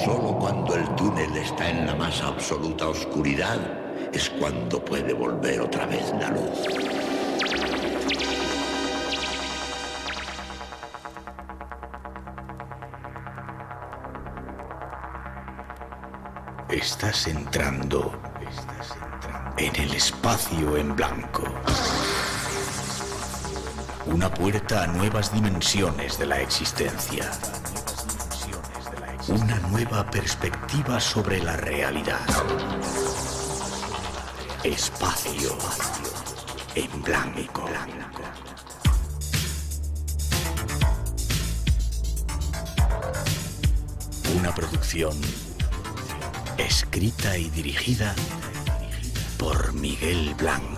Solo cuando el túnel está en la más absoluta oscuridad es cuando puede volver otra vez la luz. Estás entrando en el espacio en blanco. Una puerta a nuevas dimensiones de la existencia. Una nueva perspectiva sobre la realidad. Espacio en blanco. Una producción escrita y dirigida por Miguel Blanco.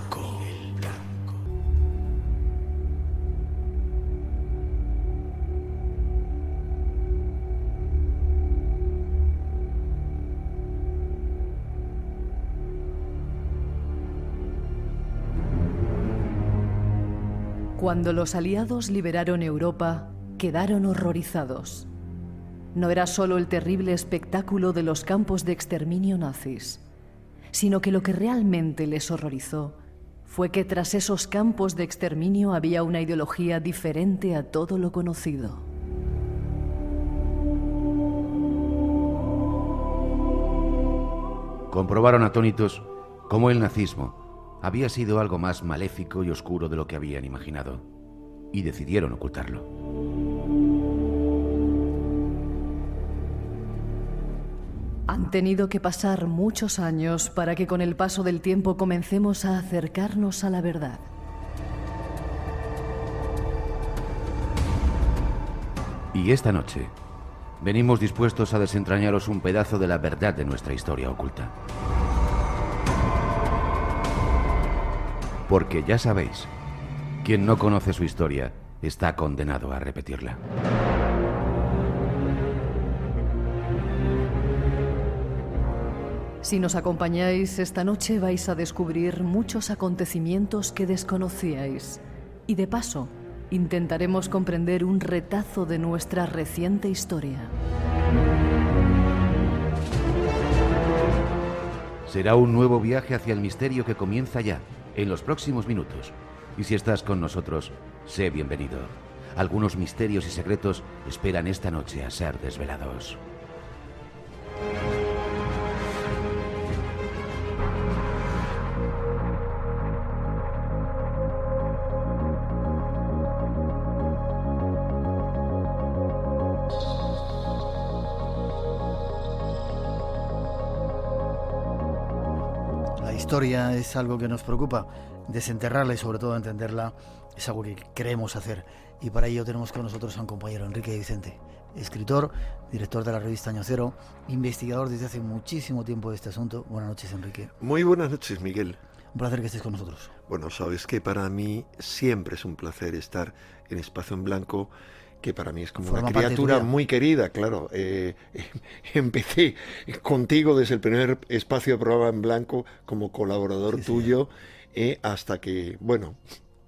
Cuando los aliados liberaron Europa, quedaron horrorizados. No era solo el terrible espectáculo de los campos de exterminio nazis, sino que lo que realmente les horrorizó fue que tras esos campos de exterminio había una ideología diferente a todo lo conocido. Comprobaron atónitos cómo el nazismo había sido algo más maléfico y oscuro de lo que habían imaginado, y decidieron ocultarlo. Han tenido que pasar muchos años para que con el paso del tiempo comencemos a acercarnos a la verdad. Y esta noche venimos dispuestos a desentrañaros un pedazo de la verdad de nuestra historia oculta. Porque ya sabéis, quien no conoce su historia está condenado a repetirla. Si nos acompañáis esta noche vais a descubrir muchos acontecimientos que desconocíais. Y de paso, intentaremos comprender un retazo de nuestra reciente historia. Será un nuevo viaje hacia el misterio que comienza ya, en los próximos minutos. Y si estás con nosotros, sé bienvenido. Algunos misterios y secretos esperan esta noche a ser desvelados. La historia es algo que nos preocupa. Desenterrarla y sobre todo entenderla es algo que queremos hacer. Y para ello tenemos con nosotros a un compañero, Enrique Vicente, escritor, director de la revista Año Cero, investigador desde hace muchísimo tiempo de este asunto. Buenas noches, Enrique. Muy buenas noches, Miguel. Un placer que estés con nosotros. Bueno, sabes que para mí siempre es un placer estar en Espacio en Blanco, que para mí es como una criatura muy querida, claro. Empecé contigo desde el primer espacio de programa en blanco como colaborador tuyo, hasta que, bueno,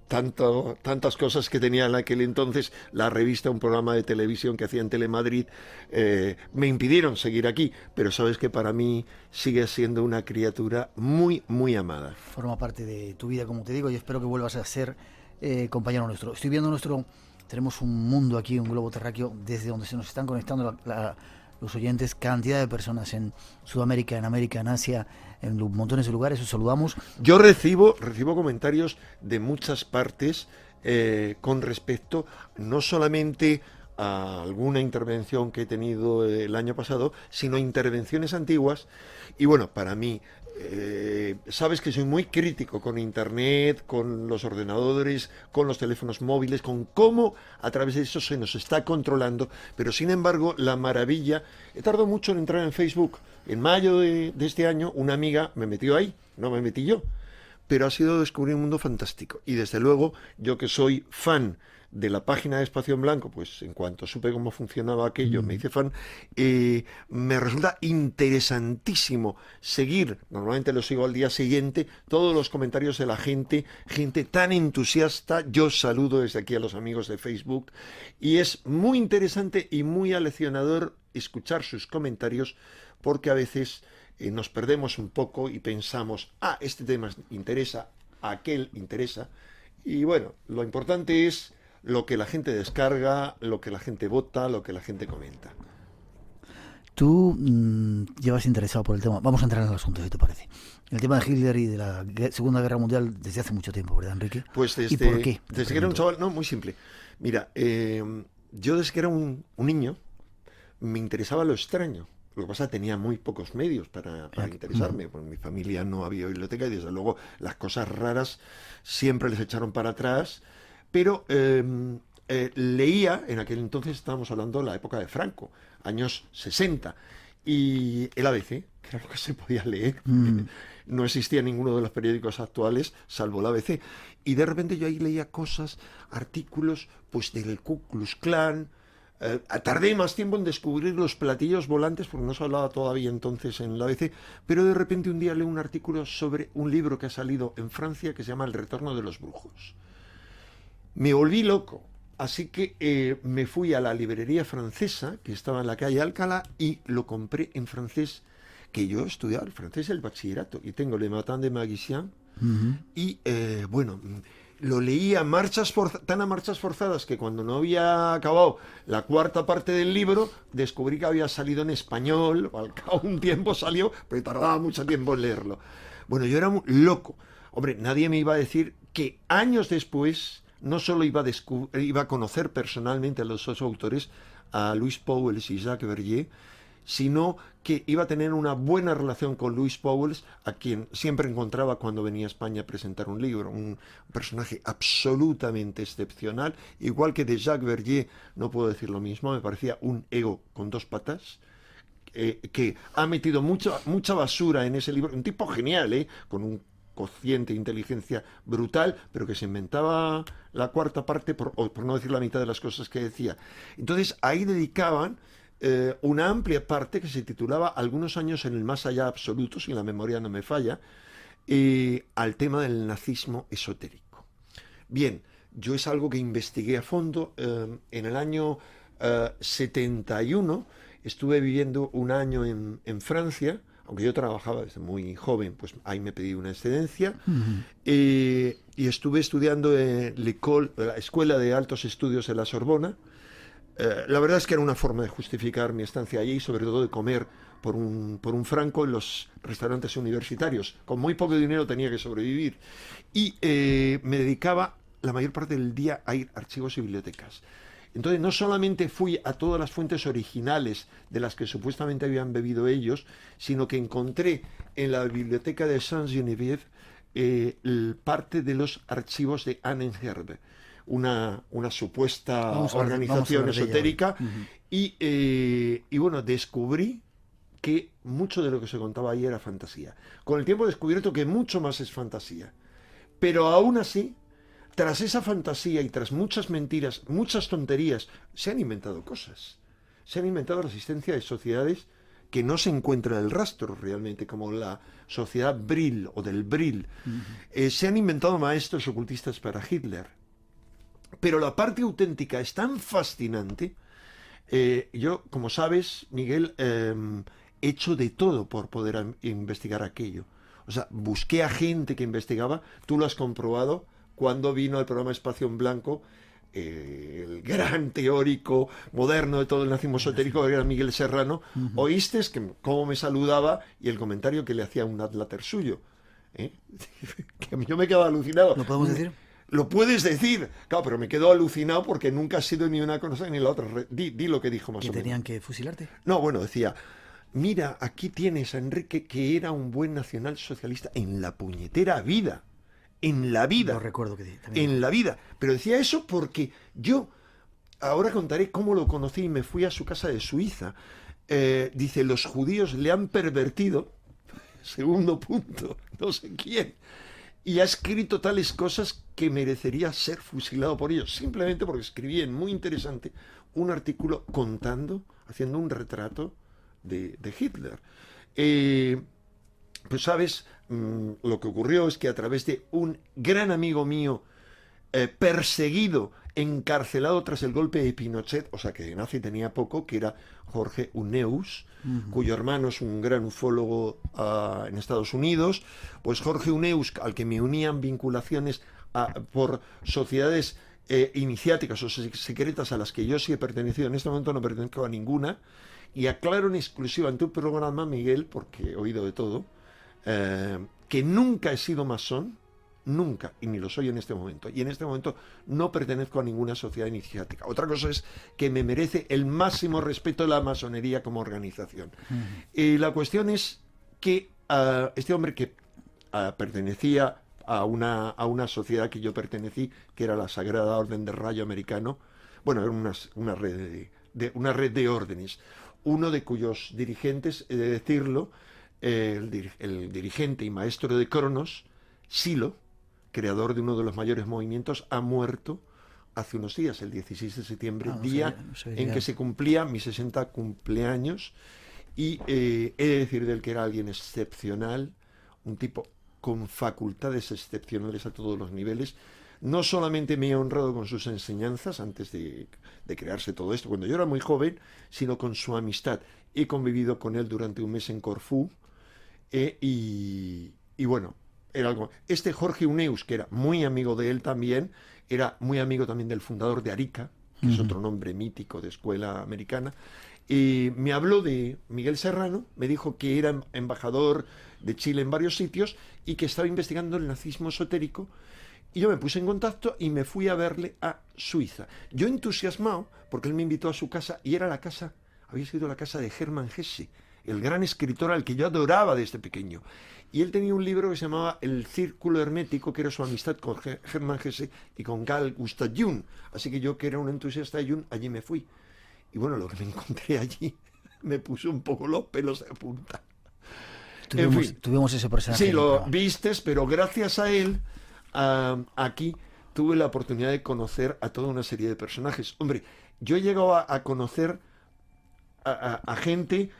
tantas cosas que tenía en aquel entonces, la revista, un programa de televisión que hacía en Telemadrid, me impidieron seguir aquí, pero sabes que para mí sigue siendo una criatura muy, muy amada. Forma parte de tu vida, como te digo, y espero que vuelvas a ser compañero nuestro. Estoy viendo tenemos un mundo aquí, un globo terráqueo, desde donde se nos están conectando los oyentes, cantidad de personas en Sudamérica, en América, en Asia, en montones de lugares. Os saludamos. Yo recibo comentarios de muchas partes con respecto no solamente a alguna intervención que he tenido el año pasado, sino intervenciones antiguas. Y bueno, para mí, sabes que soy muy crítico con Internet, con los ordenadores, con los teléfonos móviles, con cómo a través de eso se nos está controlando, pero sin embargo la maravilla, he tardado mucho en entrar en Facebook. En mayo de este año una amiga me metió ahí, no me metí yo, pero ha sido descubrir un mundo fantástico. Y desde luego, yo que soy fan de la página de Espacio en Blanco, pues en cuanto supe cómo funcionaba aquello, me hice fan, me resulta interesantísimo seguir, normalmente lo sigo al día siguiente, todos los comentarios de la gente tan entusiasta. Yo saludo desde aquí a los amigos de Facebook, y es muy interesante y muy aleccionador escuchar sus comentarios, porque a veces nos perdemos un poco y pensamos, este tema interesa, aquel interesa, y bueno, lo importante es lo que la gente descarga, lo que la gente vota, lo que la gente comenta. Tú llevas interesado por el tema. Vamos a entrar en el asunto, si te parece. El tema de Hitler y de la Segunda Guerra Mundial desde hace mucho tiempo, ¿verdad, Enrique? Pues ¿Y por qué? Desde que era un chaval, no, muy simple. Mira, yo desde que era un niño me interesaba lo extraño. Lo que pasa es que tenía muy pocos medios para interesarme. Pues en mi familia no había biblioteca y desde luego las cosas raras siempre les echaron para atrás. Pero leía, en aquel entonces estábamos hablando de la época de Franco, años 60, y el ABC, que era lo que se podía leer. No existía ninguno de los periódicos actuales, salvo el ABC. Y de repente yo ahí leía cosas, artículos, pues del Ku Klux Klan. Tardé más tiempo en descubrir los platillos volantes, porque no se hablaba todavía entonces en el ABC, pero de repente un día leo un artículo sobre un libro que ha salido en Francia que se llama El retorno de los brujos. Me volví loco, así que me fui a la librería francesa, que estaba en la calle Alcalá, y lo compré en francés, que yo he estudiado el francés el bachillerato, y tengo Le Matin de Magicien, y bueno, lo leí tan a marchas forzadas que cuando no había acabado la cuarta parte del libro, descubrí que había salido en español, al cabo de un tiempo salió, pero tardaba mucho tiempo en leerlo. Bueno, yo era muy loco. Hombre, nadie me iba a decir que años después no solo iba a conocer personalmente a los dos autores, a Louis Pauwels y Jacques Verdier, sino que iba a tener una buena relación con Louis Pauwels, a quien siempre encontraba cuando venía a España a presentar un libro, un personaje absolutamente excepcional, igual que de Jacques Verdier no puedo decir lo mismo, me parecía un ego con dos patas, que ha metido mucha basura en ese libro, un tipo genial, con un cociente de inteligencia brutal, pero que se inventaba la cuarta parte, por no decir la mitad de las cosas que decía. Entonces ahí dedicaban una amplia parte que se titulaba Algunos años en el más allá absoluto, si la memoria no me falla, al tema del nazismo esotérico. Bien, yo es algo que investigué a fondo. En el año 71 estuve viviendo un año en Francia, aunque yo trabajaba desde muy joven, pues ahí me pedí una excedencia, y estuve estudiando en la Escuela de Altos Estudios de la Sorbona. La verdad es que era una forma de justificar mi estancia allí, sobre todo de comer por un franco en los restaurantes universitarios. Con muy poco dinero tenía que sobrevivir. Y me dedicaba la mayor parte del día a ir a archivos y bibliotecas. Entonces no solamente fui a todas las fuentes originales de las que supuestamente habían bebido ellos, sino que encontré en la biblioteca de Saint-Geneviève parte de los archivos de Annenherbe, una supuesta organización esotérica, y bueno, descubrí que mucho de lo que se contaba ahí era fantasía. Con el tiempo he descubierto que mucho más es fantasía, pero aún así, tras esa fantasía y tras muchas mentiras, muchas tonterías, se han inventado cosas. Se han inventado la existencia de sociedades que no se encuentran en el rastro realmente, como la sociedad Brill o del Brill. Se han inventado maestros ocultistas para Hitler. Pero la parte auténtica es tan fascinante. Yo, como sabes, Miguel, he hecho de todo por poder investigar aquello. O sea, busqué a gente que investigaba, tú lo has comprobado, cuando vino al programa Espacio en Blanco, el gran teórico moderno de todo el nazismo esotérico, que era Miguel Serrano. Oíste cómo me saludaba y el comentario que le hacía un adláter suyo. Que yo me quedaba alucinado. ¿Lo podemos decir? Lo puedes decir, claro, pero me quedo alucinado porque nunca ha sido ni una cosa ni la otra. Di lo que dijo más o menos. ¿Que tenían que fusilarte? No, bueno, decía, mira, aquí tienes a Enrique, que era un buen nacionalsocialista en la puñetera vida. En la vida. No recuerdo que también. En la vida. Pero decía eso porque yo, ahora contaré cómo lo conocí y me fui a su casa de Suiza. Dice, los judíos le han pervertido, segundo punto, no sé quién, y ha escrito tales cosas que merecería ser fusilado por ellos, simplemente porque escribía en muy interesante un artículo haciendo un retrato de Hitler. Pues sabes, lo que ocurrió es que a través de un gran amigo mío, perseguido, encarcelado tras el golpe de Pinochet, o sea que de nazi tenía poco, que era Jorge Uneus, cuyo hermano es un gran ufólogo en Estados Unidos, pues Jorge Uneus, al que me unían vinculaciones por sociedades iniciáticas o secretas a las que yo sí he pertenecido, en este momento no pertenezco a ninguna, y aclaro en exclusiva en tu programa, Miguel, porque he oído de todo, que nunca he sido masón, nunca, y ni lo soy en este momento, y en este momento no pertenezco a ninguna sociedad iniciática. Otra cosa es que me merece el máximo respeto la masonería como organización. La cuestión es que este hombre que pertenecía a una sociedad que yo pertenecí, que era la Sagrada Orden del Rayo Americano, bueno, era una red de órdenes, uno de cuyos dirigentes, he de decirlo, el dirigente y maestro de Cronos, Silo, creador de uno de los mayores movimientos, ha muerto hace unos días, el 16 de septiembre, día en que se cumplía mi 60 cumpleaños, y he de decir de él que era alguien excepcional, un tipo con facultades excepcionales a todos los niveles. No solamente me he honrado con sus enseñanzas antes de crearse todo esto, cuando yo era muy joven, sino con su amistad. He convivido con él durante un mes en Corfú, y bueno, era algo. Este Jorge Uneus, que era muy amigo de él también, era muy amigo también del fundador de Arica, que es otro nombre mítico de escuela americana, y me habló de Miguel Serrano, me dijo que era embajador de Chile en varios sitios y que estaba investigando el nazismo esotérico, y yo me puse en contacto y me fui a verle a Suiza. Yo entusiasmado, porque él me invitó a su casa, y había sido la casa de Hermann Hesse, el gran escritor al que yo adoraba desde pequeño. Y él tenía un libro que se llamaba El Círculo Hermético, que era su amistad con Hermann Hesse y con Carl Gustav Jung. Así que yo, que era un entusiasta de Jung, allí me fui. Y bueno, lo que me encontré allí me puso un poco los pelos de punta. Tuvimos ese personaje. Sí, lo vistes, pero gracias a él, aquí tuve la oportunidad de conocer a toda una serie de personajes. Hombre, yo he llegado a conocer a gente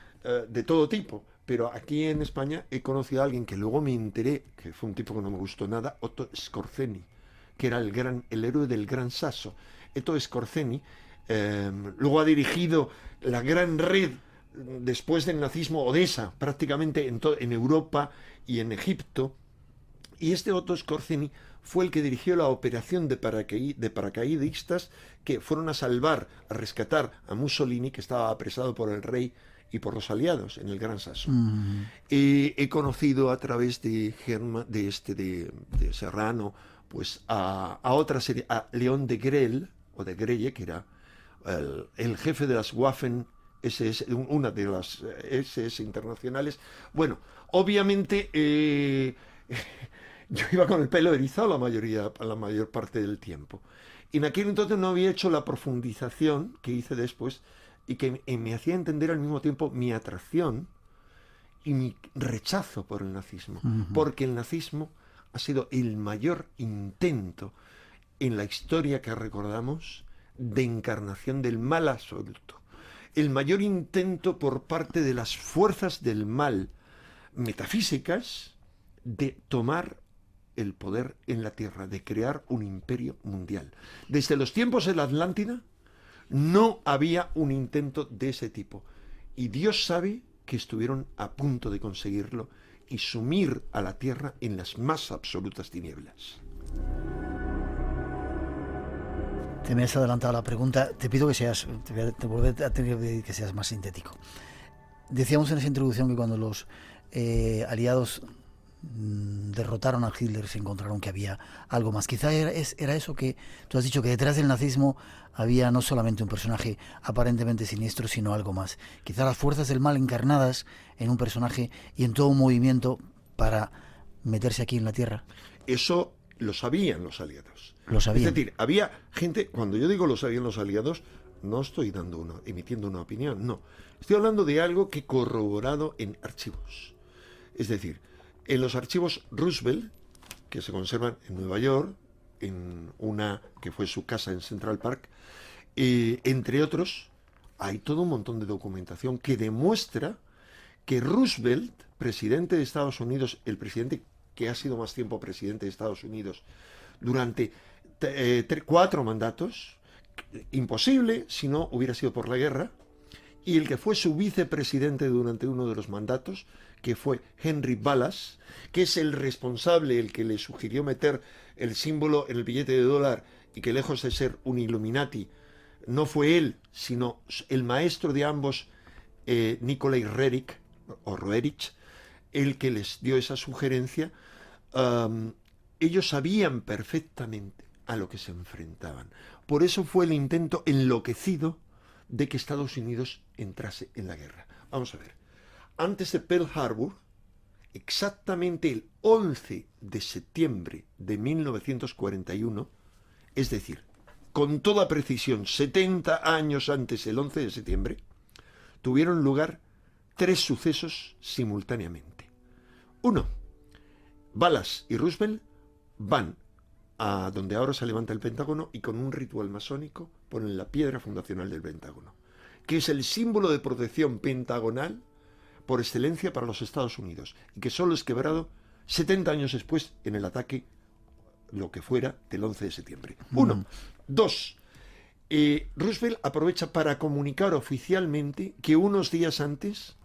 de todo tipo, pero aquí en España he conocido a alguien que luego me enteré, que fue un tipo que no me gustó nada, Otto Skorzeny, que era el héroe del Gran Sasso. Otto Skorzeny luego ha dirigido la gran red, después del nazismo, Odessa, prácticamente en Europa y en Egipto. Y este Otto Skorzeny fue el que dirigió la operación de paracaidistas que fueron a rescatar a Mussolini, que estaba apresado por el rey y por los aliados en el Gran Sasso. He conocido a través de Serrano, pues a otra serie, a León de Grelle, que era el jefe de las Waffen SS, una de las SS internacionales. Bueno, obviamente yo iba con el pelo erizado la mayor parte del tiempo. Y en aquel entonces no había hecho la profundización que hice después, y que me hacía entender al mismo tiempo mi atracción y mi rechazo por el nazismo. Porque el nazismo ha sido el mayor intento en la historia que recordamos de encarnación del mal absoluto. El mayor intento por parte de las fuerzas del mal metafísicas de tomar el poder en la Tierra, de crear un imperio mundial. Desde los tiempos de la Atlántida no había un intento de ese tipo. Y Dios sabe que estuvieron a punto de conseguirlo y sumir a la Tierra en las más absolutas tinieblas. Te me has adelantado la pregunta. Te pido que te volveré a tener que pedir que seas más sintético. Decíamos en esa introducción que cuando los aliados derrotaron a Hitler se encontraron que había algo más. Quizá era eso que tú has dicho, que detrás del nazismo había no solamente un personaje aparentemente siniestro, sino algo más. Quizá las fuerzas del mal encarnadas en un personaje y en todo un movimiento para meterse aquí en la Tierra. Eso lo sabían los aliados. Lo sabían. Es decir, había gente, cuando yo digo lo sabían los aliados, no estoy emitiendo una opinión, no. Estoy hablando de algo que he corroborado en archivos. Es decir, en los archivos Roosevelt, que se conservan en Nueva York, en una que fue su casa en Central Park. Entre otros, hay todo un montón de documentación que demuestra que Roosevelt, presidente de Estados Unidos, el presidente que ha sido más tiempo presidente de Estados Unidos, durante 4 mandatos, imposible si no hubiera sido por la guerra, y el que fue su vicepresidente durante uno de los mandatos, que fue Henry Wallace, que es el responsable, el que le sugirió meter el símbolo en el billete de dólar y que lejos de ser un Illuminati, no fue él, sino el maestro de ambos, Nikolai Roerich, el que les dio esa sugerencia. Ellos sabían perfectamente a lo que se enfrentaban. Por eso fue el intento enloquecido de que Estados Unidos entrase en la guerra. Vamos a ver. Antes de Pearl Harbor, exactamente el 11 de septiembre de 1941, es decir, con toda precisión, 70 años antes del 11 de septiembre, tuvieron lugar 3 sucesos simultáneamente. 1. Wallace y Roosevelt van a donde ahora se levanta el Pentágono y con un ritual masónico ponen la piedra fundacional del Pentágono, que es el símbolo de protección pentagonal por excelencia para los Estados Unidos y que solo es quebrado 70 años después en el ataque, lo que fuera, del 11 de septiembre. 1. 2. Roosevelt aprovecha para comunicar oficialmente que unos días antes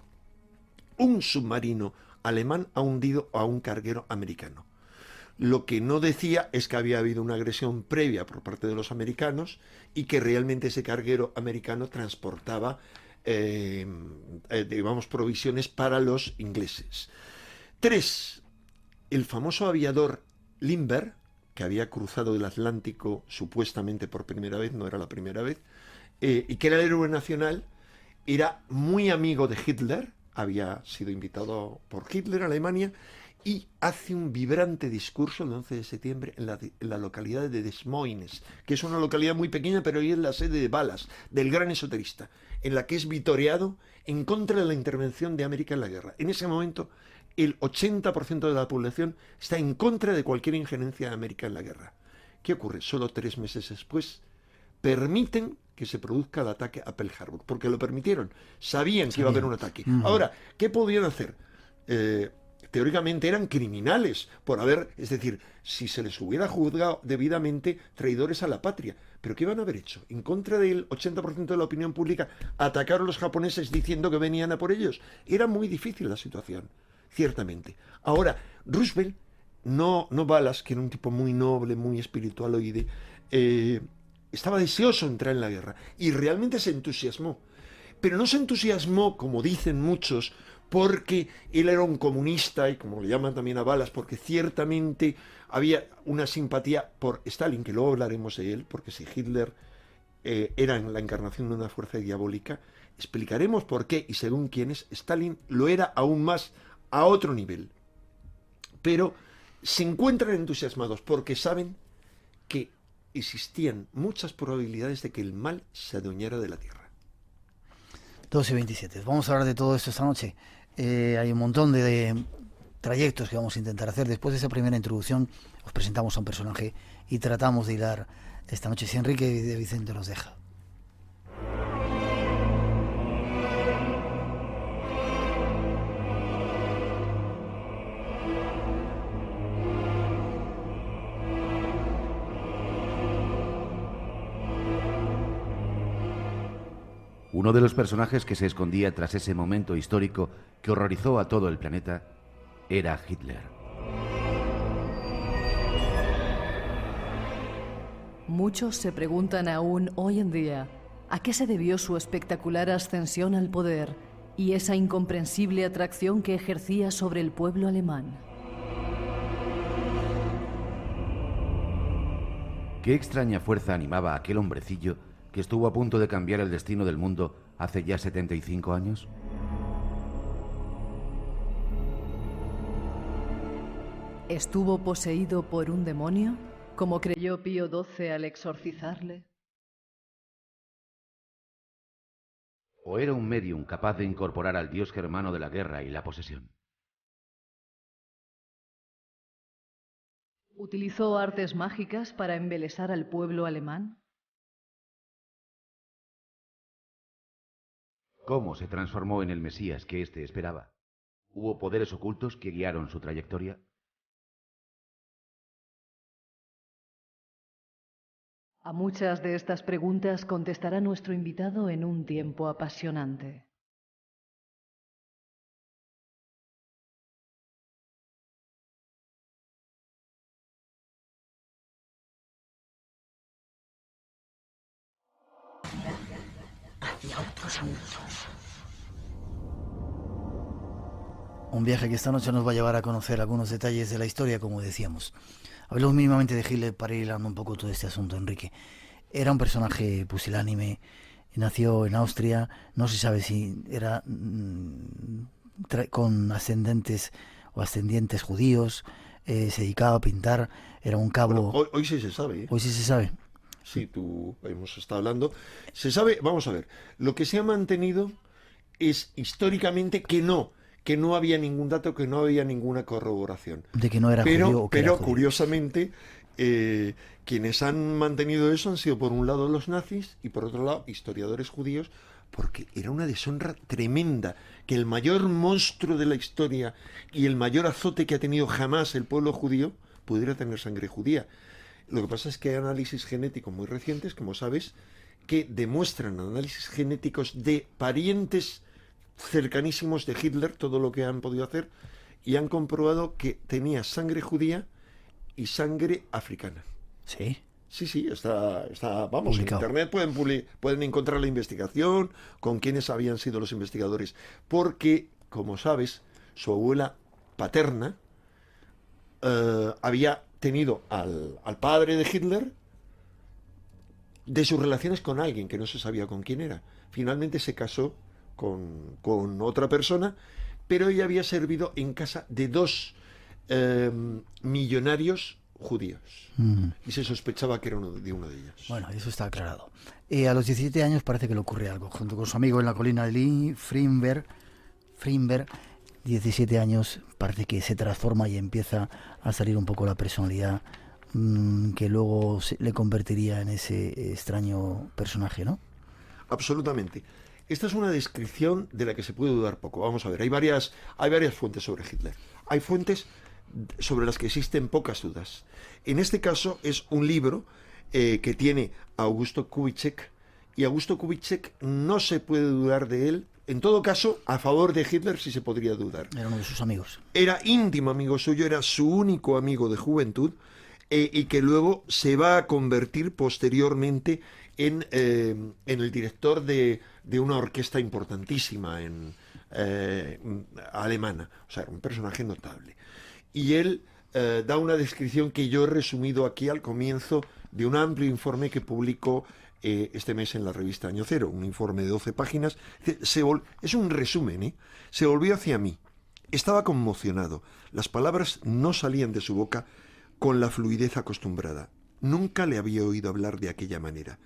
un submarino alemán ha hundido a un carguero americano. Lo que no decía es que había habido una agresión previa por parte de los americanos y que realmente ese carguero americano transportaba, digamos, provisiones para los ingleses. 3. El famoso aviador Lindbergh, que había cruzado el Atlántico supuestamente por primera vez, no era la primera vez, y que era el héroe nacional, era muy amigo de Hitler, había sido invitado por Hitler a Alemania, y hace un vibrante discurso el 11 de septiembre en la localidad de Des Moines, que es una localidad muy pequeña, pero hoy es la sede de Wallace, del gran esoterista, en la que es vitoreado en contra de la intervención de América en la guerra. En ese momento, el 80% de la población está en contra de cualquier injerencia de América en la guerra. ¿Qué ocurre? Solo 3 meses después permiten que se produzca el ataque a Pearl Harbor, porque lo permitieron, sabían que iba a haber un ataque. Ahora, ¿qué podían hacer? Teóricamente eran criminales por haber, es decir, si se les hubiera juzgado debidamente, traidores a la patria. ¿Pero qué iban a haber hecho? En contra del 80% de la opinión pública, atacar a los japoneses diciendo que venían a por ellos. Era muy difícil la situación, ciertamente. Ahora, Roosevelt, no Wallace, que era un tipo muy noble, muy espiritualoide, estaba deseoso de entrar en la guerra y realmente se entusiasmó. Pero no se entusiasmó, como dicen muchos, porque él era un comunista, y como le llaman también a Wallace, porque ciertamente había una simpatía por Stalin, que luego hablaremos de él, porque si Hitler era la encarnación de una fuerza diabólica, explicaremos por qué, y según quiénes, Stalin lo era aún más a otro nivel. Pero se encuentran entusiasmados porque saben que existían muchas probabilidades de que el mal se adueñara de la tierra. 12:27. Vamos a hablar de todo esto esta noche. Hay un montón de trayectos que vamos a intentar hacer. Después de esa primera introducción, os presentamos a un personaje y tratamos de hilar esta noche. Si Enrique de Vicente nos deja. Uno de los personajes que se escondía tras ese momento histórico que horrorizó a todo el planeta era Hitler. Muchos se preguntan aún hoy en día a qué se debió su espectacular ascensión al poder y esa incomprensible atracción que ejercía sobre el pueblo alemán. ¿Qué extraña fuerza animaba a aquel hombrecillo que estuvo a punto de cambiar el destino del mundo hace ya 75 años? ¿Estuvo poseído por un demonio, como creyó Pío XII al exorcizarle? ¿O era un medium capaz de incorporar al dios germano de la guerra y la posesión? ¿Utilizó artes mágicas para embelesar al pueblo alemán? ¿Cómo se transformó en el Mesías que éste esperaba? ¿Hubo poderes ocultos que guiaron su trayectoria? A muchas de estas preguntas contestará nuestro invitado en un tiempo apasionante. Un viaje que esta noche nos va a llevar a conocer algunos detalles de la historia, como decíamos. Hablemos mínimamente de Hitler para ir hilando un poco todo este asunto, Enrique. Era un personaje pusilánime, nació en Austria, no se sabe si era con ascendientes judíos, se dedicaba a pintar, era un cabo... Bueno, hoy sí se sabe, ¿eh? Hoy sí se sabe. Sí, tú hemos estado hablando. Se sabe, vamos a ver, lo que se ha mantenido es históricamente que no había ningún dato, que no había ninguna corroboración. De que no era judío o que era Pero judío. Curiosamente, quienes han mantenido eso han sido por un lado los nazis y por otro lado historiadores judíos, porque era una deshonra tremenda que el mayor monstruo de la historia y el mayor azote que ha tenido jamás el pueblo judío pudiera tener sangre judía. Lo que pasa es que hay análisis genéticos muy recientes, como sabes, que demuestran análisis genéticos de parientes cercanísimos de Hitler, todo lo que han podido hacer, y han comprobado que tenía sangre judía y sangre africana. ¿Sí? Sí, está vamos, publicado. En internet pueden encontrar la investigación, con quiénes habían sido los investigadores, porque, como sabes, su abuela paterna había tenido al padre de Hitler de sus relaciones con alguien que no se sabía con quién era. Finalmente se casó con otra persona, pero ella había servido en casa de dos millonarios judíos. Y se sospechaba que era uno de ellos. Bueno, eso está aclarado. A los 17 años parece que le ocurre algo. Junto con su amigo en la colina de Lee, Friedenberg, 17 años, parece que se transforma y empieza a salir un poco la personalidad que luego le convertiría en ese extraño personaje, ¿no? Absolutamente. Esta es una descripción de la que se puede dudar poco. Vamos a ver, hay varias fuentes sobre Hitler. Hay fuentes sobre las que existen pocas dudas. En este caso es un libro que tiene Augusto Kubitschek, y Augusto Kubitschek no se puede dudar de él. En todo caso, a favor de Hitler sí se podría dudar. Era uno de sus amigos. Era íntimo amigo suyo, era su único amigo de juventud, y que luego se va a convertir posteriormente en el director de una orquesta importantísima alemana. O sea, un personaje notable. Y él da una descripción que yo he resumido aquí al comienzo de un amplio informe que publicó este mes en la revista Año Cero, un informe de 12 páginas. Es un resumen, ¿eh? Se volvió hacia mí. Estaba conmocionado. Las palabras no salían de su boca con la fluidez acostumbrada. Nunca le había oído hablar de aquella manera.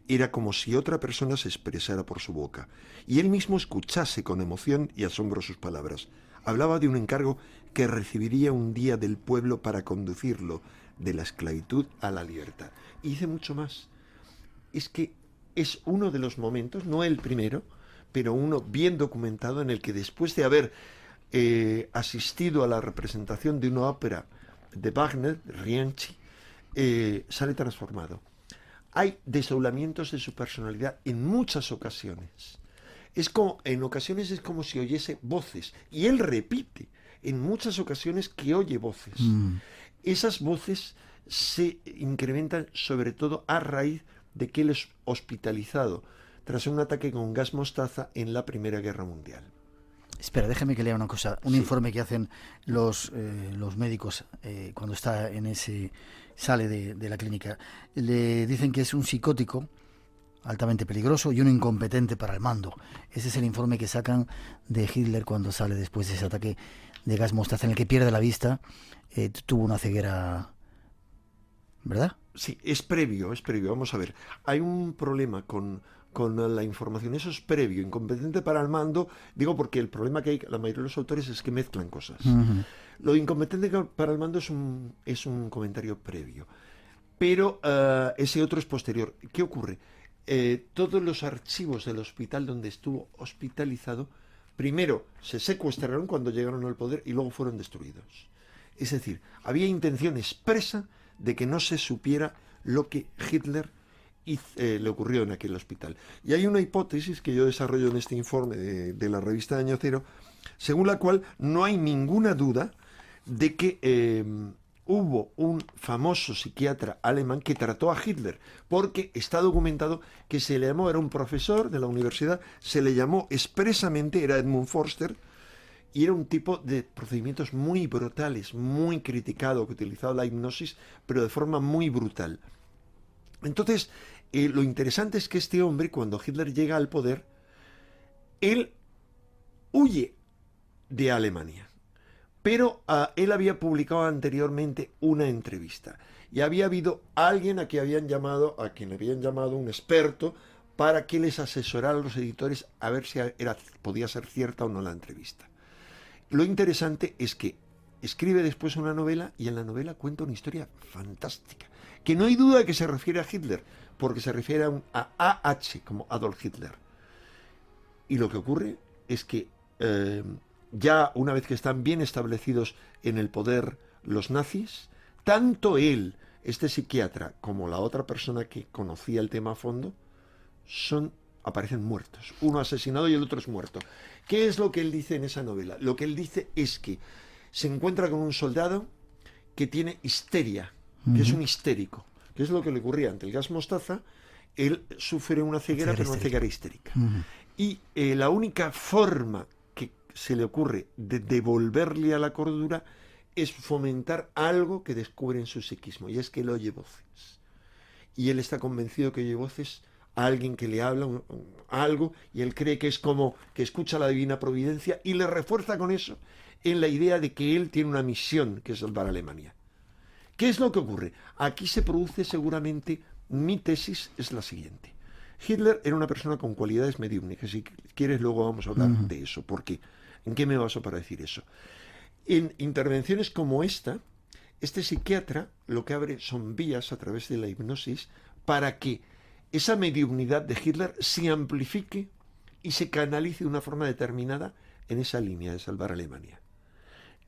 Era como si otra persona se expresara por su boca, y él mismo escuchase con emoción y asombro sus palabras. Hablaba de un encargo que recibiría un día del pueblo para conducirlo de la esclavitud a la libertad. Y dice mucho más. Es que es uno de los momentos, no el primero, pero uno bien documentado, en el que después de haber asistido a la representación de una ópera de Wagner, Rienzi, sale transformado. Hay desdoblamientos de su personalidad en muchas ocasiones. En ocasiones es como si oyese voces, y él repite en muchas ocasiones que oye voces. Esas voces se incrementan sobre todo a raíz de que él es hospitalizado tras un ataque con gas mostaza en la Primera Guerra Mundial. Espera, déjame que lea una cosa. Un informe que hacen los médicos cuando está sale de la clínica. Le dicen que es un psicótico altamente peligroso y un incompetente para el mando. Ese es el informe que sacan de Hitler cuando sale después de ese ataque de gas mostaza, en el que pierde la vista. Tuvo una ceguera, ¿verdad? Sí, es previo. Vamos a ver. Hay un problema con con la información. Eso es previo, incompetente para el mando, digo porque el problema que hay la mayoría de los autores es que mezclan cosas. Lo de incompetente para el mando es un comentario previo, pero ese otro es posterior. ¿Qué ocurre? Todos los archivos del hospital donde estuvo hospitalizado, primero se secuestraron cuando llegaron al poder y luego fueron destruidos. Es decir, había intención expresa de que no se supiera lo que Hitler le ocurrió en aquel hospital. Y hay una hipótesis que yo desarrollo en este informe de la revista de Año Cero, según la cual no hay ninguna duda de que hubo un famoso psiquiatra alemán que trató a Hitler, porque está documentado que se le llamó, era un profesor de la universidad, se le llamó expresamente, era Edmund Forster, y era un tipo de procedimientos muy brutales, muy criticado, que utilizaba la hipnosis, pero de forma muy brutal. Entonces, lo interesante es que este hombre, cuando Hitler llega al poder, él huye de Alemania. Pero él había publicado anteriormente una entrevista. Y había habido alguien a quien habían llamado un experto para que les asesorara a los editores a ver si podía ser cierta o no la entrevista. Lo interesante es que escribe después una novela y en la novela cuenta una historia fantástica, que no hay duda de que se refiere a Hitler, porque se refiere a AH, como Adolf Hitler. Y lo que ocurre es que ya una vez que están bien establecidos en el poder los nazis, tanto él, este psiquiatra, como la otra persona que conocía el tema a fondo, aparecen muertos. Uno asesinado y el otro es muerto. ¿Qué es lo que él dice en esa novela? Lo que él dice es que se encuentra con un soldado que tiene histeria, que es un histérico. ¿Qué es lo que le ocurría ante el gas mostaza? Él sufre una ceguera, pero una ceguera histérica. Y la única forma que se le ocurre de devolverle a la cordura es fomentar algo que descubre en su psiquismo, y es que él oye voces. Y él está convencido que oye voces a alguien que le habla algo, y él cree que es como que escucha la divina providencia, y le refuerza con eso en la idea de que él tiene una misión, que es salvar a Alemania. ¿Qué es lo que ocurre? Aquí se produce seguramente, mi tesis es la siguiente. Hitler era una persona con cualidades mediúmnicas, si quieres luego vamos a hablar de eso. ¿Por qué? ¿En qué me baso para decir eso? En intervenciones como esta, este psiquiatra lo que abre son vías a través de la hipnosis para que esa mediunidad de Hitler se amplifique y se canalice de una forma determinada en esa línea de salvar a Alemania.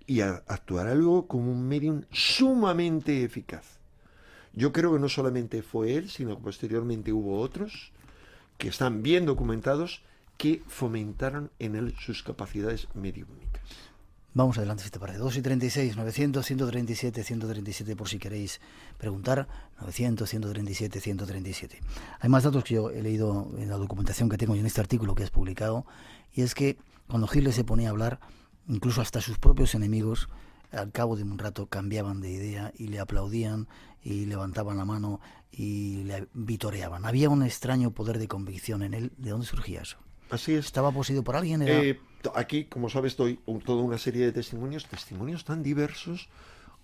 Y actuará luego como un medium sumamente eficaz. Yo creo que no solamente fue él, sino que posteriormente hubo otros que están bien documentados que fomentaron en él sus capacidades mediúmnicas. Vamos adelante, si te parece. 2:36, 900, 137, 137, por si queréis preguntar. 900, 137, 137. Hay más datos que yo he leído en la documentación que tengo y en este artículo que has publicado, y es que cuando Hitler se ponía a hablar, incluso hasta sus propios enemigos, al cabo de un rato cambiaban de idea y le aplaudían y levantaban la mano y le vitoreaban. Había un extraño poder de convicción en él. ¿De dónde surgía eso? Así es. ¿Estaba poseído por alguien? Aquí, como sabes, doy toda una serie de testimonios tan diversos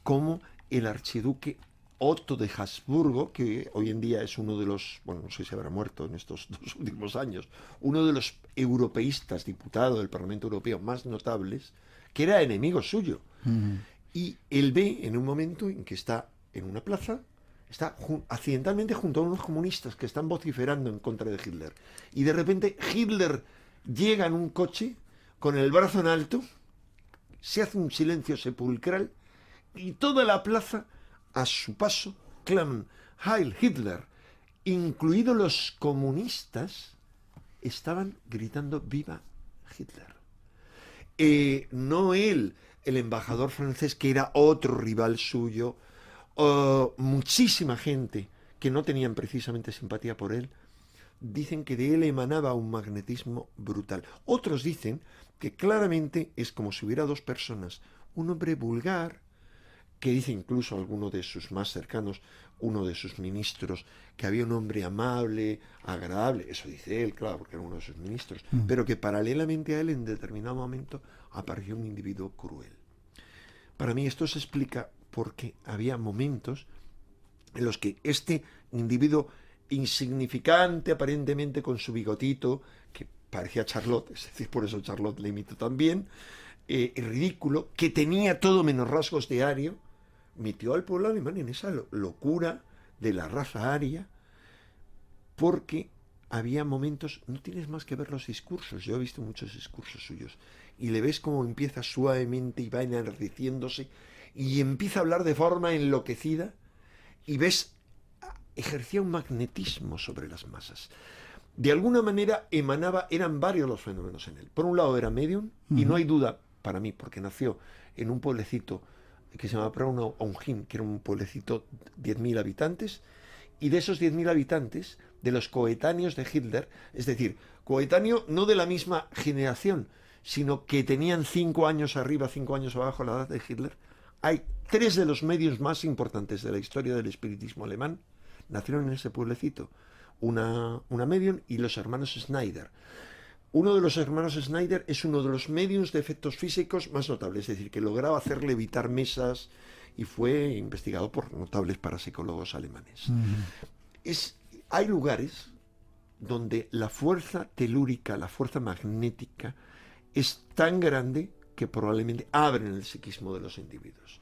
como el archiduque Otto de Habsburgo, que hoy en día es uno de los, bueno, no sé si habrá muerto en estos 2 últimos años, uno de los europeístas, diputado del Parlamento Europeo más notables, que era enemigo suyo. Y él ve en un momento en que está en una plaza, está accidentalmente junto a unos comunistas que están vociferando en contra de Hitler. Y de repente Hitler llega en un coche con el brazo en alto, se hace un silencio sepulcral y toda la plaza a su paso claman Heil Hitler, incluidos los comunistas, estaban gritando viva Hitler. No él, el embajador francés, que era otro rival suyo, muchísima gente que no tenían precisamente simpatía por él, dicen que de él emanaba un magnetismo brutal. Otros dicen que claramente es como si hubiera dos personas, un hombre vulgar, que dice incluso alguno de sus más cercanos, uno de sus ministros, que había un hombre amable, agradable, eso dice él, claro, porque era uno de sus ministros, pero que paralelamente a él en determinado momento apareció un individuo cruel. Para mí esto se explica porque había momentos en los que este individuo insignificante aparentemente con su bigotito, que parecía Charlotte, es decir, por eso Charlotte le imitó también, ridículo, que tenía todo menos rasgos de ario, metió al pueblo alemán en esa locura de la raza aria, porque había momentos, no tienes más que ver los discursos, yo he visto muchos discursos suyos, y le ves cómo empieza suavemente y va enardeciéndose, y empieza a hablar de forma enloquecida, y ves, ejercía un magnetismo sobre las masas. De alguna manera eran varios los fenómenos en él. Por un lado era medium, y no hay duda para mí, porque nació en un pueblecito que se llama Braunau-Aungim, que era un pueblecito de 10.000 habitantes, y de esos 10.000 habitantes, de los coetáneos de Hitler, es decir, coetáneo no de la misma generación, sino que tenían 5 años arriba, 5 años abajo la edad de Hitler, hay 3 de los medios más importantes de la historia del espiritismo alemán, nacieron en ese pueblecito. Una medium y los hermanos Schneider. Uno de los hermanos Schneider es uno de los mediums de efectos físicos más notables, es decir, que lograba hacer levitar mesas y fue investigado por notables parapsicólogos alemanes. Hay lugares donde la fuerza telúrica, la fuerza magnética, es tan grande que probablemente abren el psiquismo de los individuos.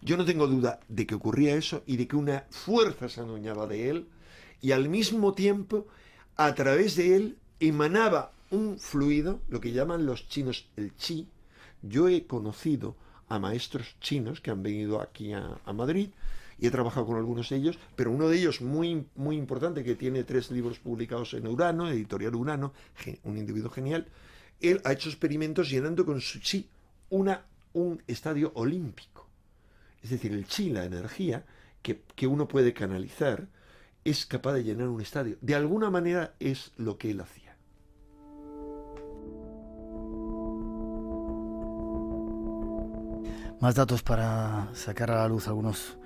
Yo no tengo duda de que ocurría eso y de que una fuerza se adueñaba de él y al mismo tiempo, a través de él, emanaba un fluido, lo que llaman los chinos el chi. Yo he conocido a maestros chinos que han venido aquí a Madrid y he trabajado con algunos de ellos, pero uno de ellos muy, muy importante, que tiene 3 libros publicados en Urano, editorial Urano, un individuo genial, él ha hecho experimentos llenando con su chi un estadio olímpico. Es decir, el chi, la energía que uno puede canalizar, es capaz de llenar un estadio. De alguna manera es lo que él hacía. Más datos para sacar a la luz algunos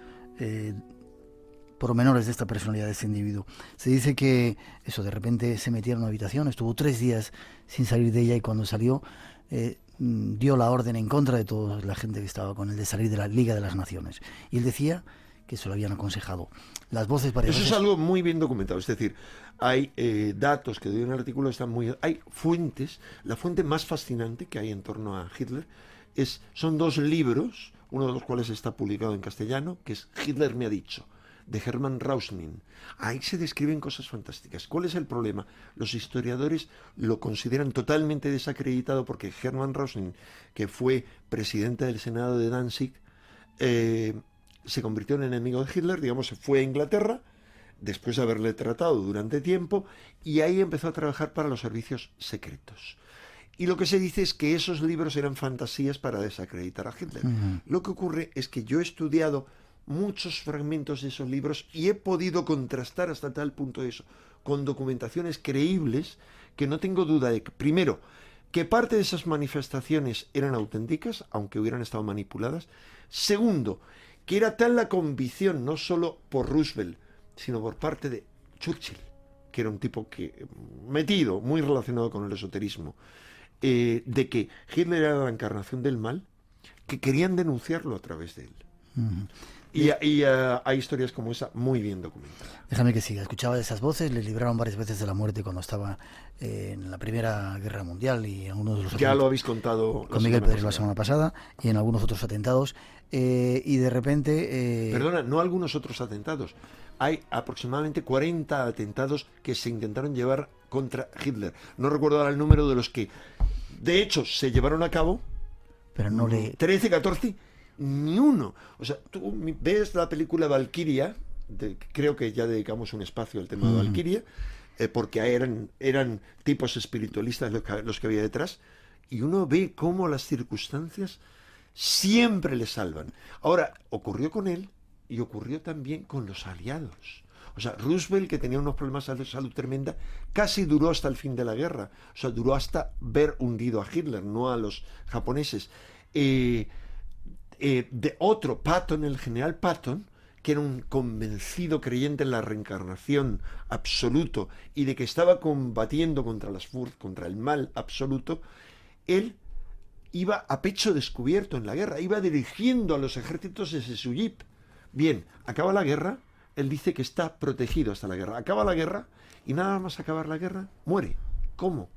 pormenores de esta personalidad de este individuo. Se dice que eso, de repente se metía en una habitación, estuvo 3 días sin salir de ella y cuando salió dio la orden en contra de toda la gente que estaba con él de salir de la Liga de las Naciones. Y él decía que se lo habían aconsejado. Las voces varias Eso es algo muy bien documentado, es decir, hay datos que doy en el artículo, están muy... Hay fuentes, la fuente más fascinante que hay en torno a Hitler son 2 libros, uno de los cuales está publicado en castellano, que es Hitler me ha dicho, de Hermann Rausnin. Ahí se describen cosas fantásticas. ¿Cuál es el problema? Los historiadores lo consideran totalmente desacreditado porque Hermann Rausnin, que fue presidente del Senado de Danzig, se convirtió en enemigo de Hitler, digamos, se fue a Inglaterra, después de haberle tratado durante tiempo, y ahí empezó a trabajar para los servicios secretos. Y lo que se dice es que esos libros eran fantasías para desacreditar a Hitler. Lo que ocurre es que yo he estudiado muchos fragmentos de esos libros y he podido contrastar hasta tal punto eso con documentaciones creíbles que no tengo duda de que, primero, que parte de esas manifestaciones eran auténticas, aunque hubieran estado manipuladas. Segundo, que era tal la convicción, no solo por Roosevelt, sino por parte de Churchill, que era un tipo que metido, muy relacionado con el esoterismo, de que Hitler era la encarnación del mal, que querían denunciarlo a través de él. Y hay historias como esa muy bien documentadas. Déjame que siga. Escuchaba esas voces, le libraron varias veces de la muerte cuando estaba en la Primera Guerra Mundial y en algunos de los... Ya lo habéis contado con Miguel Pérez la semana pasada y en algunos otros atentados. Y de repente... Perdona, no algunos otros atentados. Hay aproximadamente 40 atentados que se intentaron llevar contra Hitler. No recuerdo ahora el número de los que, de hecho, se llevaron a cabo. Pero no 13, 14... Ni uno. O sea, tú ves la película Valkyria, creo que ya dedicamos un espacio al tema de Valkyria, porque eran tipos espiritualistas los que había detrás, y uno ve cómo las circunstancias siempre le salvan. Ahora, ocurrió con él y ocurrió también con los aliados. O sea, Roosevelt, que tenía unos problemas de salud tremenda, casi duró hasta el fin de la guerra. O sea, duró hasta ver hundido a Hitler, no a los japoneses. De otro, Patton, el general Patton, que era un convencido creyente en la reencarnación absoluto y de que estaba combatiendo contra el mal absoluto, él iba a pecho descubierto en la guerra, iba dirigiendo a los ejércitos desde su jeep. Bien, acaba la guerra, él dice que está protegido hasta la guerra. Acaba la guerra y nada más acabar la guerra, muere. ¿Cómo?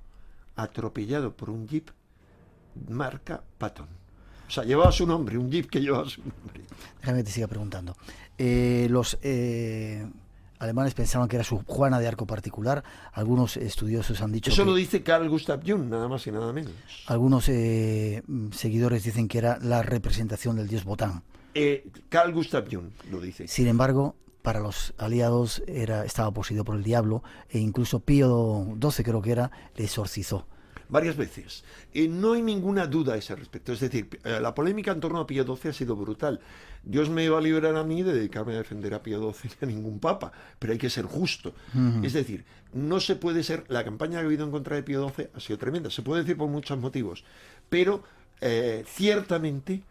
Atropellado por un jeep marca Patton. O sea, llevaba su nombre, un jeep que llevaba su nombre. Déjame que te siga preguntando. Los alemanes pensaban que era su Juana de Arco particular. Algunos estudiosos han dicho Eso lo dice Carl Gustav Jung, nada más y nada menos. Algunos seguidores dicen que era la representación del dios Botán. Carl Gustav Jung lo dice. Sin embargo, para los aliados estaba poseído por el diablo, e incluso Pío XII, creo que era, le exorcizó. Varias veces. No hay ninguna duda a ese respecto. Es decir, la polémica en torno a Pío XII ha sido brutal. Dios me va a librar a mí de dedicarme a defender a Pío XII ni a ningún papa, pero hay que ser justo. Es decir, no se puede ser... La campaña que ha habido en contra de Pío XII ha sido tremenda. Se puede decir por muchos motivos, pero ciertamente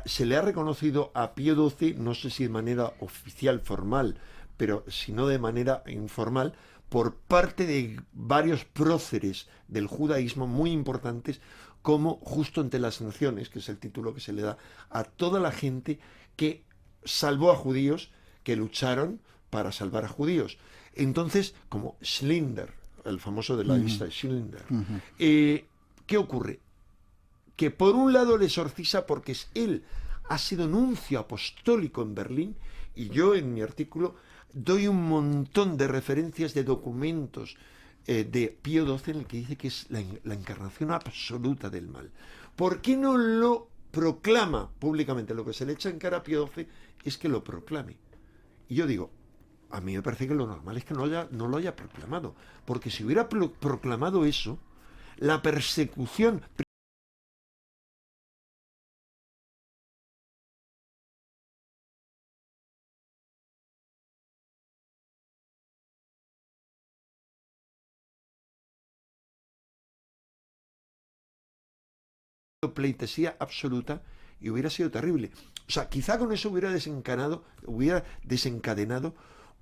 se le ha reconocido a Pío XII, no sé si de manera oficial, formal, pero si no de manera informal, por parte de varios próceres del judaísmo muy importantes, como Justo entre las Naciones, que es el título que se le da a toda la gente que salvó a judíos, que lucharon para salvar a judíos. Entonces, como Schindler, el famoso de la lista de Schindler, ¿qué ocurre? Que por un lado le exorciza porque él ha sido nuncio apostólico en Berlín, y yo en mi artículo doy un montón de referencias de documentos de Pío XII en el que dice que es la encarnación absoluta del mal. ¿Por qué no lo proclama públicamente? Lo que se le echa en cara a Pío XII es que lo proclame. Y yo digo, a mí me parece que lo normal es que no lo haya proclamado, porque si hubiera proclamado eso, la persecución... pleitesía absoluta y hubiera sido terrible. O sea, quizá con eso hubiera desencadenado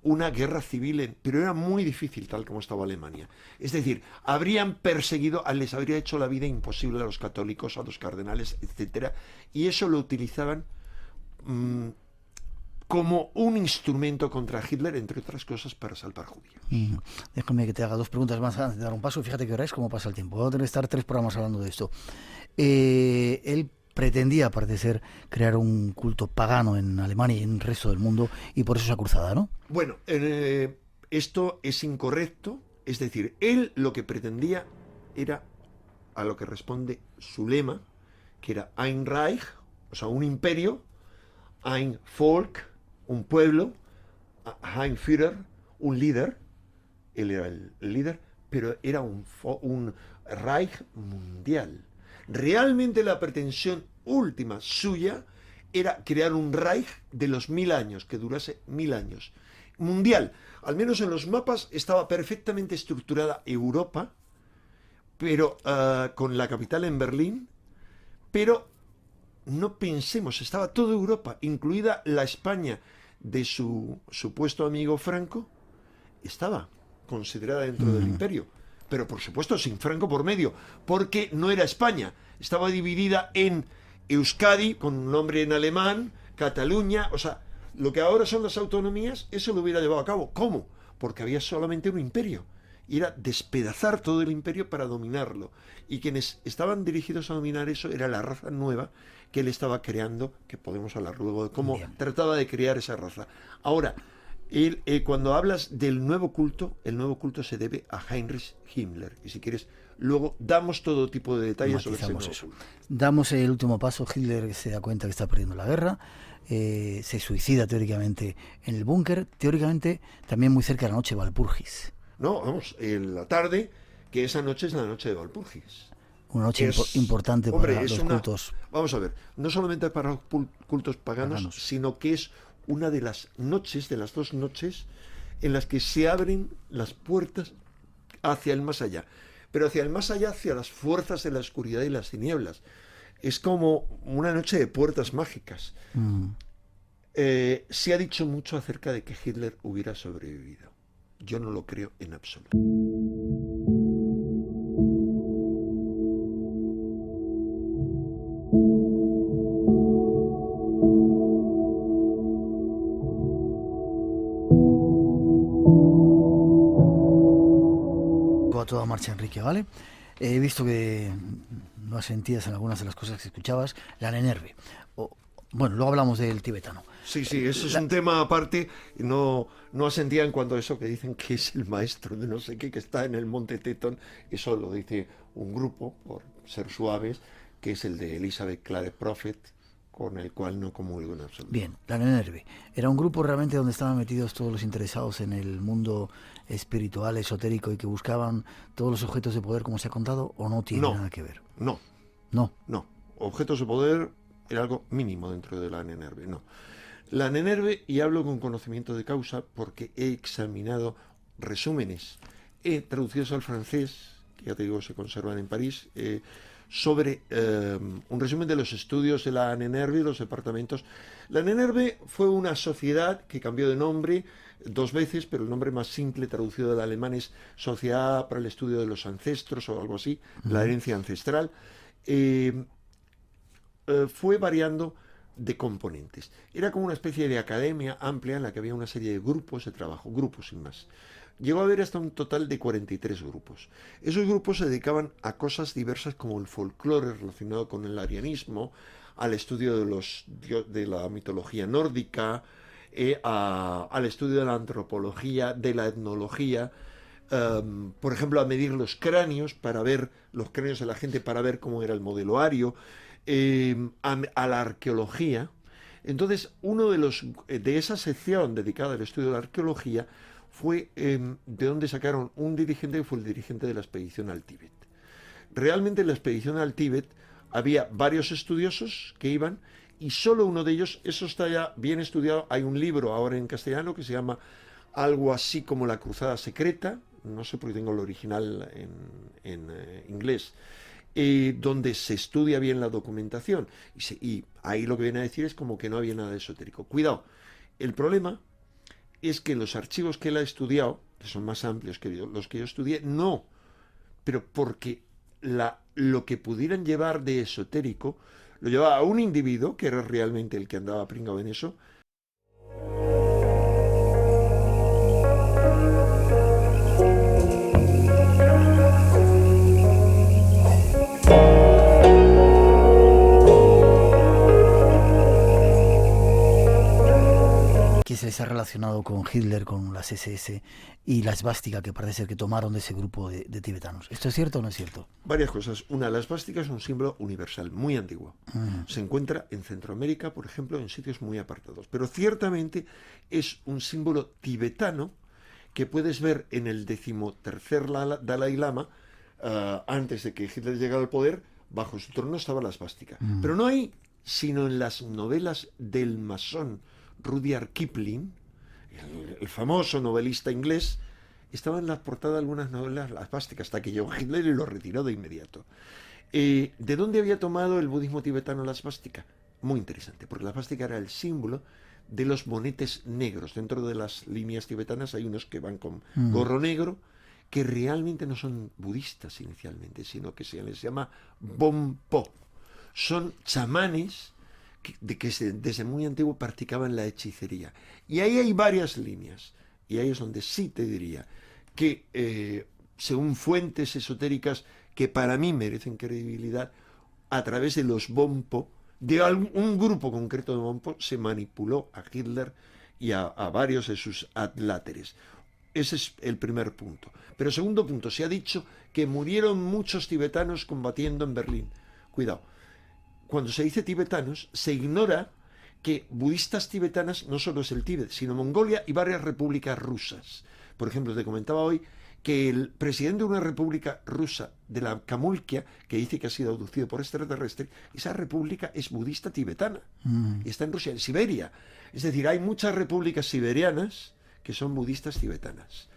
una guerra civil, pero era muy difícil tal como estaba Alemania. Es decir, habrían perseguido, les habría hecho la vida imposible a los católicos, a los cardenales, etcétera, y eso lo utilizaban como un instrumento contra Hitler, entre otras cosas, para salvar judíos. Déjame que te haga dos preguntas más antes de dar un paso. Fíjate que ahora es cómo pasa el tiempo. Vamos a tener que estar 3 programas hablando de esto. Él pretendía, parece ser, crear un culto pagano en Alemania y en el resto del mundo, y por eso esa cruzada, ¿no? Bueno, esto es incorrecto. Es decir, él lo que pretendía era a lo que responde su lema, que era Ein Reich, o sea, un imperio, Ein Volk, un pueblo, Ein Führer, un líder. Él era el líder, pero era un Reich mundial. Realmente la pretensión última suya era crear un Reich de los 1000 años, que durase 1000 años. Mundial. Al menos en los mapas estaba perfectamente estructurada Europa, pero con la capital en Berlín, pero no pensemos, estaba toda Europa, incluida la España de su supuesto amigo Franco, estaba considerada dentro del imperio. Pero por supuesto sin Franco por medio, porque no era España, estaba dividida en Euskadi, con un nombre en alemán, Cataluña, o sea, lo que ahora son las autonomías, eso lo hubiera llevado a cabo. ¿Cómo? Porque había solamente un imperio, y era despedazar todo el imperio para dominarlo, y quienes estaban dirigidos a dominar eso era la raza nueva que él estaba creando, que podemos hablar luego de cómo trataba de crear esa raza. Ahora, cuando hablas del nuevo culto, el nuevo culto se debe a Heinrich Himmler. Y si quieres, luego damos todo tipo de detalles sobre ese nuevo culto. Damos el último paso. Hitler se da cuenta que está perdiendo la guerra. Se suicida teóricamente en el búnker. Teóricamente también muy cerca de la noche de Walpurgis. No, vamos, en la tarde, que esa noche es la noche de Walpurgis. Una noche importante para los cultos. Vamos a ver, no solamente para los cultos paganos, sino que es una de las noches, de las 2 noches, en las que se abren las puertas hacia el más allá. Pero hacia el más allá, hacia las fuerzas de la oscuridad y las tinieblas. Es como una noche de puertas mágicas. Se ha dicho mucho acerca de que Hitler hubiera sobrevivido. Yo no lo creo en absoluto. a toda marcha, Enrique, ¿vale? He visto que no asentías en algunas de las cosas que escuchabas. La Nenerve. Bueno, luego hablamos del tibetano. Sí, eso es un tema aparte. No asentía en cuanto a eso que dicen que es el maestro de no sé qué, que está en el monte Teton. Eso lo dice un grupo, por ser suaves, que es el de Elizabeth Clare Prophet, con el cual no comulgo en absoluto. Bien, la Nenerve. ¿Era un grupo realmente donde estaban metidos todos los interesados en el mundo espiritual, esotérico, y que buscaban todos los objetos de poder, como se ha contado, o no tiene nada que ver? No. Objetos de poder era algo mínimo dentro de la Nenerve, no. La Nenerve, y hablo con conocimiento de causa porque he examinado resúmenes, he traducido al francés, que ya te digo, se conservan en París, sobre un resumen de los estudios de la Nenerve y los departamentos. La Nenerve fue una sociedad que cambió de nombre 2 veces, pero el nombre más simple traducido del alemán es Sociedad para el Estudio de los Ancestros o algo así, la herencia ancestral. Fue variando de componentes. Era como una especie de academia amplia en la que había una serie de grupos de trabajo, grupos sin más. Llegó a haber hasta un total de 43 grupos. Esos grupos se dedicaban a cosas diversas como el folclore relacionado con el arianismo, al estudio de la mitología nórdica, al estudio de la antropología, de la etnología, por ejemplo, a medir los cráneos de la gente para ver cómo era el modelo ario, a la arqueología. Entonces, uno de esa sección dedicada al estudio de la arqueología fue de donde sacaron un dirigente que fue el dirigente de la expedición al Tíbet. Realmente en la expedición al Tíbet había varios estudiosos que iban y solo uno de ellos, eso está ya bien estudiado, hay un libro ahora en castellano que se llama algo así como La Cruzada Secreta, no sé porque tengo el original en inglés, donde se estudia bien la documentación y ahí lo que viene a decir es como que no había nada de esotérico. Cuidado, el problema es que los archivos que él ha estudiado, que son más amplios que los que yo estudié, no, pero porque lo que pudieran llevar de esotérico lo llevaba a un individuo, que era realmente el que andaba pringado en eso. Que se les ha relacionado con Hitler, con las SS y la esvástica que parece ser que tomaron de ese grupo de tibetanos. ¿Esto es cierto o no es cierto? Varias cosas. Una, la esvástica es un símbolo universal, muy antiguo. Se encuentra en Centroamérica, por ejemplo, en sitios muy apartados. Pero ciertamente es un símbolo tibetano que puedes ver en el 13º Dalai Lama, antes de que Hitler llegara al poder. Bajo su trono estaba la esvástica. Pero no ahí, sino en las novelas del masón Rudyard Kipling, el famoso novelista inglés. Estaba en la portada de algunas novelas la esvástica, hasta que llegó Hitler y lo retiró de inmediato. ¿De dónde había tomado el budismo tibetano la esvástica? Muy interesante, porque la esvástica era el símbolo de los monetes negros. Dentro de las líneas tibetanas hay unos que van con gorro negro, que realmente no son budistas inicialmente, sino que se les llama Bonpo. Son chamanes que desde muy antiguo practicaban la hechicería. Y ahí hay varias líneas, y ahí es donde sí te diría que, según fuentes esotéricas que para mí merecen credibilidad, a través de los Bonpo, de un grupo concreto de Bonpo, se manipuló a Hitler y a varios de sus adláteres. Ese es el primer punto. Pero segundo punto, se ha dicho que murieron muchos tibetanos combatiendo en Berlín. Cuidado. Cuando se dice tibetanos, se ignora que budistas tibetanas no solo es el Tíbet, sino Mongolia y varias repúblicas rusas. Por ejemplo, te comentaba hoy que el presidente de una república rusa, de la Kamulkia, que dice que ha sido abducido por extraterrestre, esa república es budista tibetana. Y está en Rusia, en Siberia. Es decir, hay muchas repúblicas siberianas que son budistas tibetanas.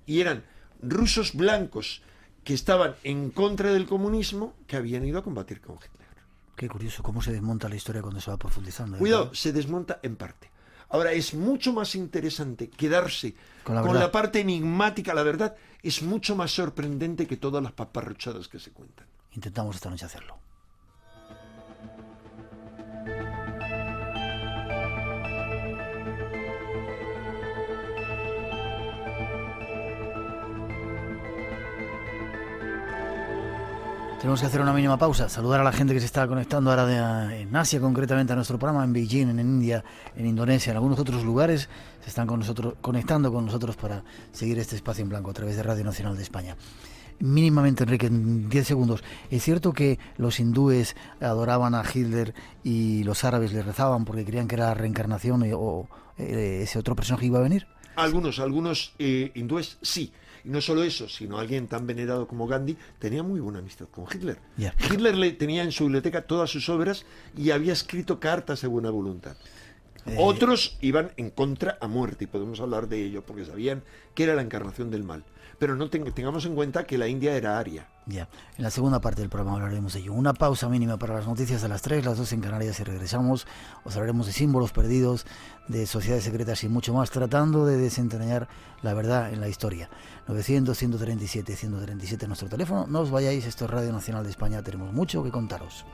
Y eran rusos blancos que estaban en contra del comunismo, que habían ido a combatir con Hitler. Qué curioso cómo se desmonta la historia cuando se va profundizando. Cuidado, se desmonta en parte. Ahora, es mucho más interesante quedarse con la parte enigmática. La verdad es mucho más sorprendente que todas las paparruchadas que se cuentan. Intentamos esta noche hacerlo. Tenemos que hacer una mínima pausa, saludar a la gente que se está conectando ahora en Asia, concretamente a nuestro programa, en Beijing, en India, en Indonesia, en algunos otros lugares, se están conectando con nosotros para seguir este espacio en blanco a través de Radio Nacional de España. Mínimamente, Enrique, en 10 segundos, ¿es cierto que los hindúes adoraban a Hitler y los árabes le rezaban porque creían que era la reencarnación o ese otro personaje iba a venir? Algunos hindúes sí. Y no solo eso, sino alguien tan venerado como Gandhi tenía muy buena amistad con Hitler. Yeah. Hitler le tenía en su biblioteca todas sus obras y había escrito cartas de buena voluntad. Otros iban en contra a muerte, y podemos hablar de ello, porque sabían que era la encarnación del mal. Pero no tengamos en cuenta que la India era aria. Ya, en la segunda parte del programa hablaremos de ello. Una pausa mínima para las noticias a las 3, las 2 en Canarias, y regresamos. Os hablaremos de símbolos perdidos, de sociedades secretas y mucho más, tratando de desentrañar la verdad en la historia. 900-137-137 nuestro teléfono. No os vayáis, esto es Radio Nacional de España, tenemos mucho que contaros.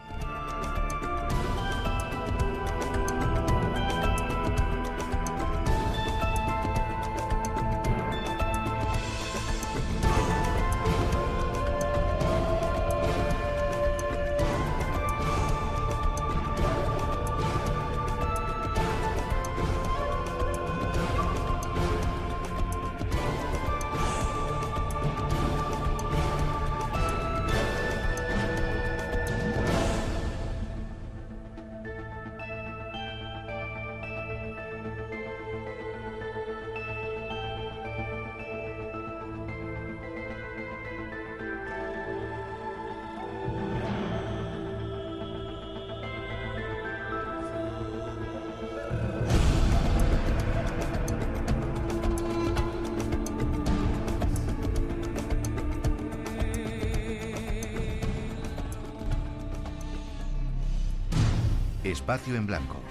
Espacio en Blanco.